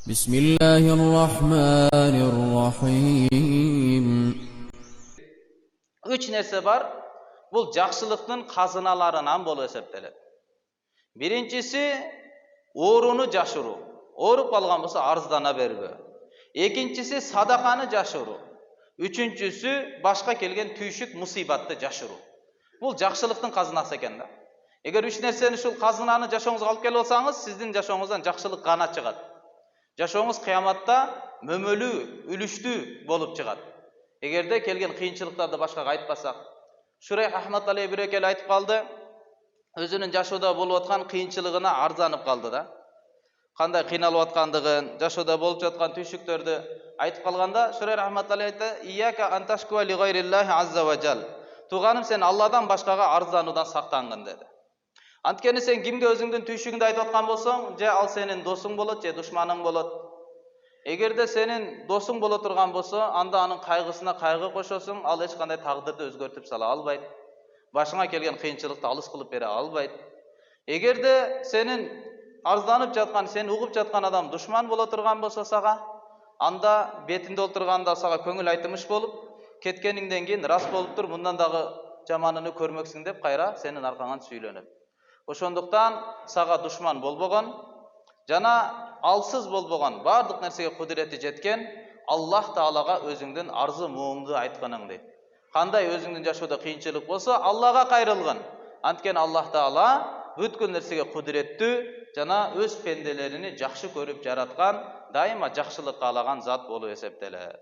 بسم الله الرحمن الرحيم. Üç nerse var. Bu жақсылықтың қазыналарынан болып есептеледі. Биринчиси ooruну жашыруу. Oorup қалған болса арыздана бербөө. Экинчиси садақаны жашыруу. Үчүнчүсү башка келген түйшүк мусибатты жашыруу. Бул жақсылықтың қазынасы экен да. Эгер үч нерсени ушул қазынаны жашооңузга алып келип алсаңыз, сиздин жашооңуздан жақсылық гана чыгат. Жашооңуз кыяматта мөмөлүү, үлүштүү болуп чыгат. Эгерде келген кыйынчылыктарды башкага айтпасак, Шурайх Ахмад Алей Бирекел айтып калды, өзүнүн жашоодо болуп аткан кыйынчылыгына арзанып калды да. Кандай кыйналып аткандыгын, жашоодо болуп жаткан түйшүктөрдү айтып калганда, Шурайх Ахмад Алей айтты: "Ияка анташкуа ли гайриллахи азза ва жал." Туганым, сен Алладан башкага арзануудан сактангын деди. Анткени сен кимге өзүңдүн түйшүгүңдү айтып аткан болсоң, же ал сенин досуң болот, же душманың болот. Эгерде сенин досуң боло турган болсо, анда анын кайгысына кайгы кошосуң, ал эч кандай тагдырды өзгөртүп сала албайт. Башыңа келген кыйынчылыкты алыс кылып бере албайт. Эгерде сенин арзанып жаткан, сени угуп жаткан адам душман боло турган болсо сага, анда бетинде отурганда сага көңүл айтымыш болуп, кеткениңден кийин рас болуптур, мындан дагы жаманын көрмөксүң деп кайра сенин аркаңан сүйлөнөт. Ошондуктан сага душман болбогон, жана алсыз болбогон, бардык нерсеге кудурети жеткен Аллах Таалага өзүңдүн арзы муңду айтканың дейт. Кандай өзүңдүн жашоодо кыйынчылык болсо, Аллага кайрылгын. Анткени Аллах Таала бүткүл нерсеге кудуреттүү жана өз пенделерини жакшы көрүп жараткан, дайыма жакшылык каалаган зат болуп эсептелет.